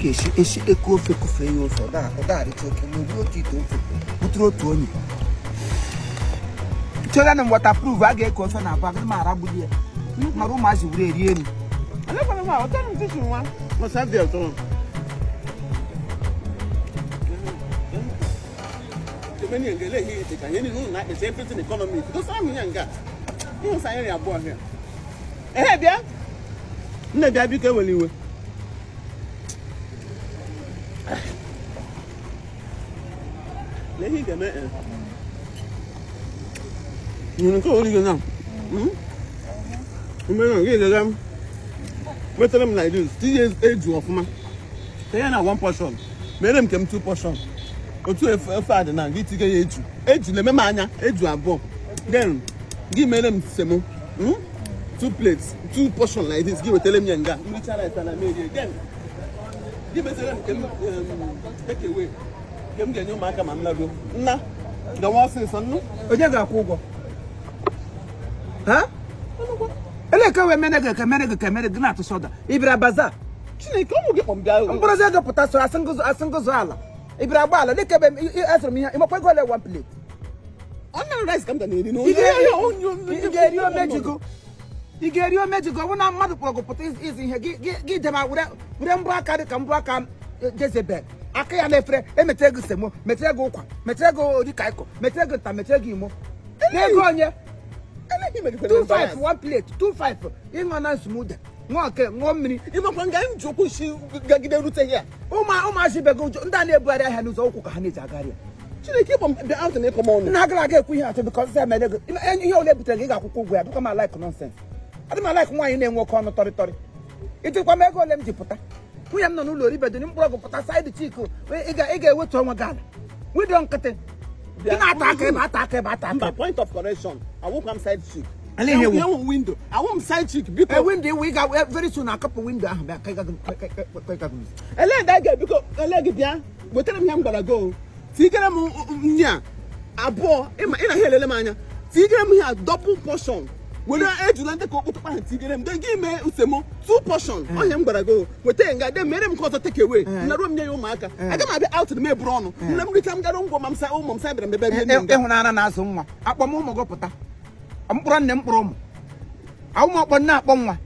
Okay, she echo for you for that. Or that it's okay. No, you don't to me. Tell them waterproof. I get coffee and bag my rabulia. My room has really. I don't know what I'm teaching one. What's that there? Many and delay here, they can anything like the same in economy. Because I'm young guy. You don't say any born here. Eh, yeah? Maybe I became when you were. Let me get me. You know, you know. You may get them. Better them like this. 3 years age of man. They are 1 portion. Made them come 2 portion. Or 2 father now. Get to get age. Age, the memania, age are born. Then give me them semo. 2 plates, 2 portion like this. Give a tell them younger. Which are like I made again. Give me them take away. Come get your marker, man. Nah, the one says, no. Huh? Eleka we menega na to soda. Ibra baza. Chine ko get on bia. Mbroza ga puta so asango ala. Ibra bala leka be asro mi ha. Imo kwa go le 1 plate. On rice come down no. Igerio mejigo wona madu progo puta is here. Gi dema wure mbro aka de kan mbro aka Jezebel. Aka ya lefre emetego semo, metego kwa, metego odi kaiko, metego ta metego imo. Nego onye 2-5 1 plate 2-5 in on smooth no mini you can get joku shi gagide rute here uma shi bego nda na ebuari ahia nuzo okwu ka ha na jagaria chile keep on the out and come on na agala ga ekwu ihe because say me ihe ole butere ga akwukwo gwa because I like nonsense I don't like nwa na enwe ko no tori itikwa me ego ole m jiputa nwunye m no n'ulo ribedo ni mkporo go puta side chick ị ga-ewetu onwe gala we don kete. Point of correction. I won't come side chick. I want window. I want side chick because a window we got very soon a couple window. I let that guy because I like it. Yeah, but tell him I'm gonna go. Tigram nya abo in a hele mania. Tigram here double portion. When I age to land the cook to Tigram, they give me usemo 2 portion. I am gonna go. But then they made him cause a take away. Na room near your marker. I got my out to the me brown. Every time I don't go, mom say, oh, mom said, and baby, na so akpomo go puta ampro nne mpro awmo kpo na akponwa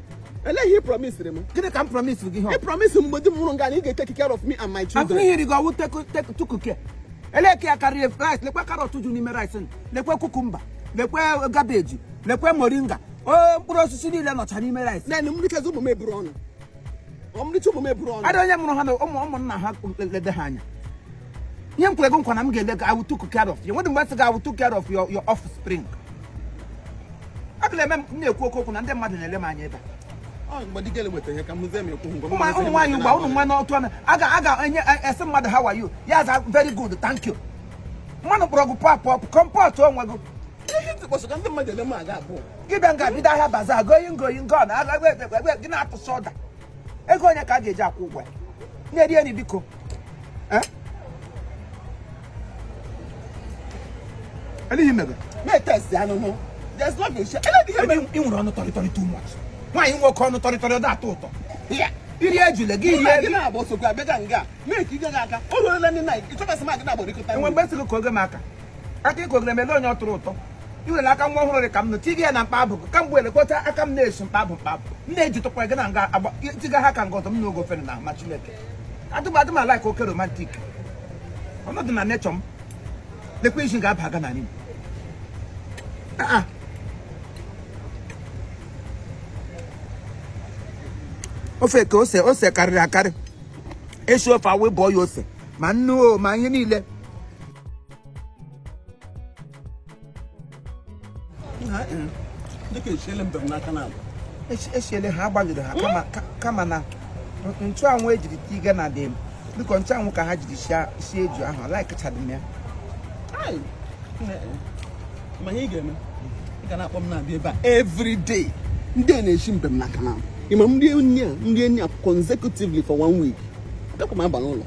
ele he promise them gini can promise you he promise him but mu nga he take care of me and my children after he go will take to cook ele ke carry rice le kwa carrot ju ni me rice le kwa cucumber le kwa cabbage le kwa moringa o mpro osisi ni le no cha ni me rice na ni mu ke zo mo me bro no o mu chu mo me bro no adonye mu no ha no o na ha le de hanya yem kwego nkwana m gele I will take care of you when the master I will take care of your offspring abele mem na-ekwu okwu na ndị mmadụ na-ele m anya ebe a mgbadi gele nweta ihe ka muze m ekwu ngwa ụmụ nwaanyị ugba ụmụ nwa n'otu ọnụ aga enye ese mmadụ how are you yes very good thank you mmanụ kpọrọ gụ pop comport onwe gụ ihe ntịkpọsọ ka ndị mmadụ ele m aga abụọ gịbịa nga bido ahịa baza going gone gị na-atụ soda ego onye ka a ga-eji akwụ ụgwọ na-eri enyi biko elihi mego mee test ya n'ụmụ there's not a share. You want to too much. Why you work on the territory that total? Yeah. Iri ejule gi iri na abo so kwa bega nga. Make you ga aka. O lo le night. It was smart na abo rikuta. Enwe gbesi ko ga maka. Aka ko ga me lo nya otoro uto. Iwe na aka nwa ohuru re kam no tigi na mpa abu. Kam bu ele kota aka m na esu mpa abu. Nna eji to kwa ga na nga agba tiga ha ka ngozo m no go fe na ma Chineke. Aduma like okay romantic. Ono dị na nature m. The question ga aba ga na ni. Ofe ka ose karịrị akarị esi ofe awe bọọ ya ose ma nnu ma ihe niile esiele ha agbalịrị ha kama na nchụanwụ ejiri tiga na dị biko nchụanwụ ka ha jiri sie eju ahụ laikachadị m ya ma ihe ị ga-eme ị ga na-akpọ m na-abịa ebe a every day ndị a na-eshi mbem na kanal imam ndị enyi a consecutively for 1 week dịkwa m aba n'ụlọ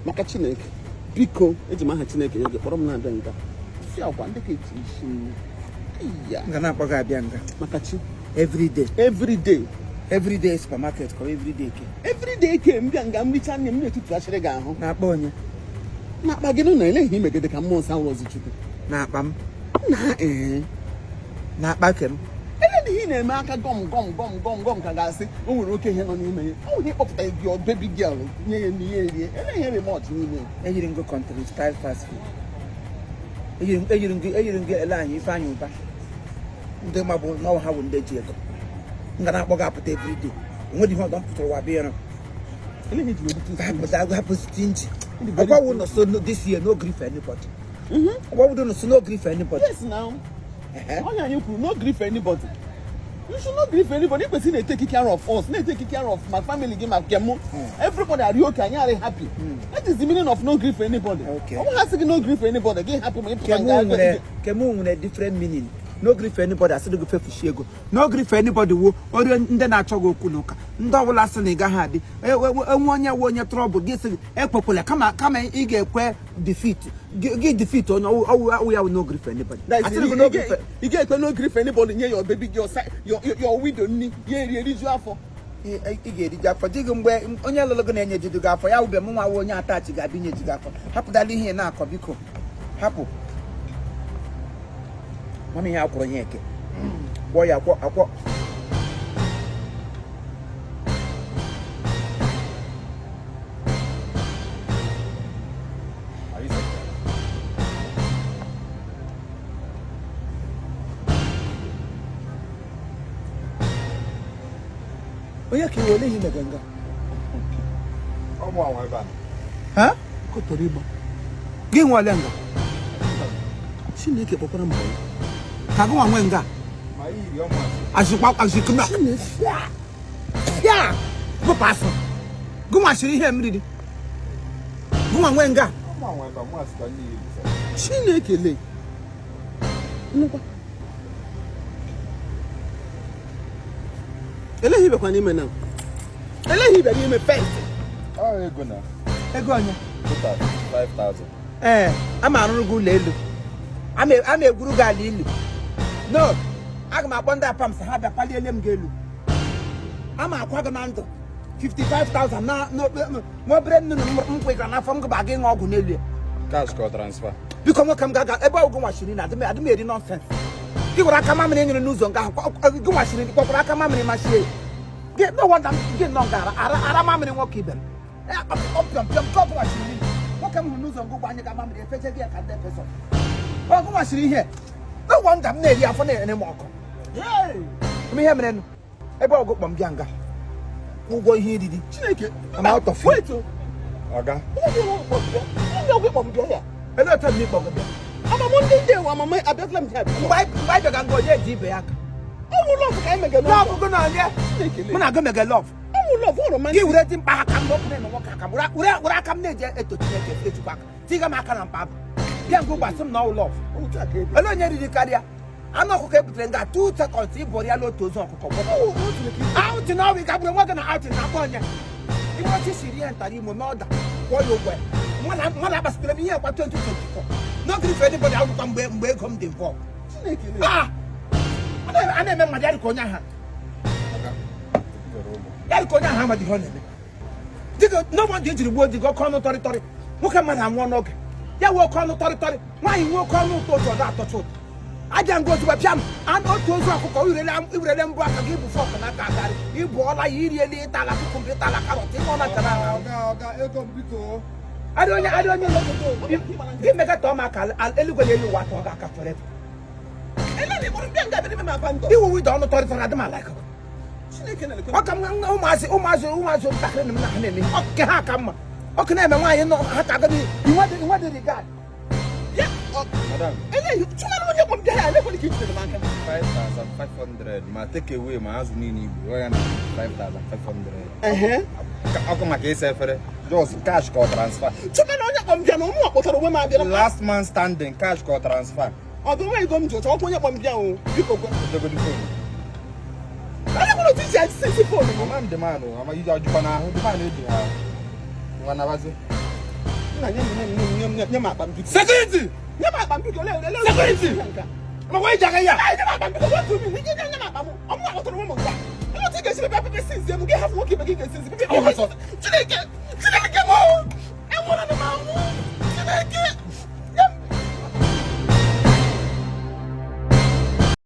maka Chineke biko eji m aha Chineke nye gị kpọrọ m na-abịa nga si agwa ndị ka eti isi nga na-akpọ gị abịa nga maka chi every day Everyday supermarket or everyday came. Everyday came, and we can name to trash the gun. Not bonny. Not by getting him make the come on sound was it. Not bum. Not back him. And then he and Marka gum, Kagasi, who will look at him on him. Oh, he up your baby girl, near in the area, and I hear him much. And you didn't go country, style fast food. You didn't get a line, you find you back. The mabel know how in the jail. I'm gonna walk up every day. What do you want to put a beer? But I have stingy. What would not so this year no grief for anybody? What would not so no grief for anybody? Yes, now. Why are you no grief for anybody? You should not grieve for anybody. But they take care of us. They take care of my family. Give my kemo. Everybody are you okay? Are happy? That is the meaning of no grief for anybody. Okay. I has to no grief for anybody. Get happy. Kemo with a different meaning. No grief for anybody. I said go for Shiego. No grief for anybody. Who or then I go kunuka. Ndao last nigga had. One year trouble. Get a popular. Come and get defeat. Get defeat on we have no grief for anybody. You get no grief for anybody near your baby, your widow. Yeah, for. For digging where on your logan and you do go for. I will be Mama when you attach. I've been to go for. Happy that here now, Kobiko. Happy. Mommy, how could you? Boy, I walk. Oh, yeah, you will leave him again. Huh? Go to Riba. Give one longer. She make a proper boy. Kago and Wenga. As you walk, as you come up. Yeah, go pass. Go on, she hear me. Go on, Wenga. She make a lake. Ele hibe kwa nime now. Ele hibe ni me pay. Oh, ego na. Ego anya. 5,000. Ama arugu lelu. Ame guru ga lilu. No. Aga ma bonda pam sa ha da pali elem gelu. Ama akwa ga mando. 55,000 na no bre nnu mkwe ga na fam ga ba ga ngogu nelu. Cash call transfer. Because mo kam ga ebe ogu machine na ade eri nonsense. Gura kama mene nyere n'uzo nga gu machine ndi kokora kama mene machine. Get no one get no gara ara mama nwoke ibe. Piam ko machine. Mo kam n'uzo ngo gwa anya ga mama mene feche ga ka de peso. O gu machine here. No one dam na eri afọ na ene mo ko. Hey! Me here mene no. Ebe ogu kpom bia nga. Ugwo ihe didi. Chineke. I'm out of wait. Oga. Ogu kpom bia ya. Ele ta mi kpom bia. I'm a Monday day, I'm a Bethlehem. Why the gang go there, Jibeak? Oh, love, I make a love. I'm going to make a love. Oh, love, what a man. You let him back and look and walk. Where I come there to take a back. Tigamakan and Pab. Can't go by some no love. I don't need the carrier. I'm not okay with that 2 seconds. Borialo to Zonko. Out now, we got working out in Naponia. You want to see the entire mother. What you wear? One of us going to be here for 2024. Not if anybody out come where come the for. Ah! I never my daddy Konya. Daddy Konya Hammer the honey. No one did the word to go corner territory. Who can man have one knock? Ya walk on the territory. Why you walk on to that to I can't go to a jam. I'm not to go to them back and give before Kanaka. You bought a yearly Talaku computer like I don't know. Give me a tomacal, I'll elucidate you what Ogaka forever. And then you will down the toilet for Adama like how come Umazu back in the name? Okay, how come? Okay, never mind, you know, you want the regard. Yeah, madam. And then you come there, nobody keeps the market. 5,500. My take away my house need 5,500. How come I can't say for it? Just cash call transfer. Last man standing, cash call transfer. Although I go to open up on Joe, you go to the phone. I don't want to teach you 64. I'm the man. I'm a user. You can when I was security. Security. Ma why jaga ya? I never bam because what to me? You never bam. I'm not to remember that. I'm not taking some people since them get have working again since. Oh,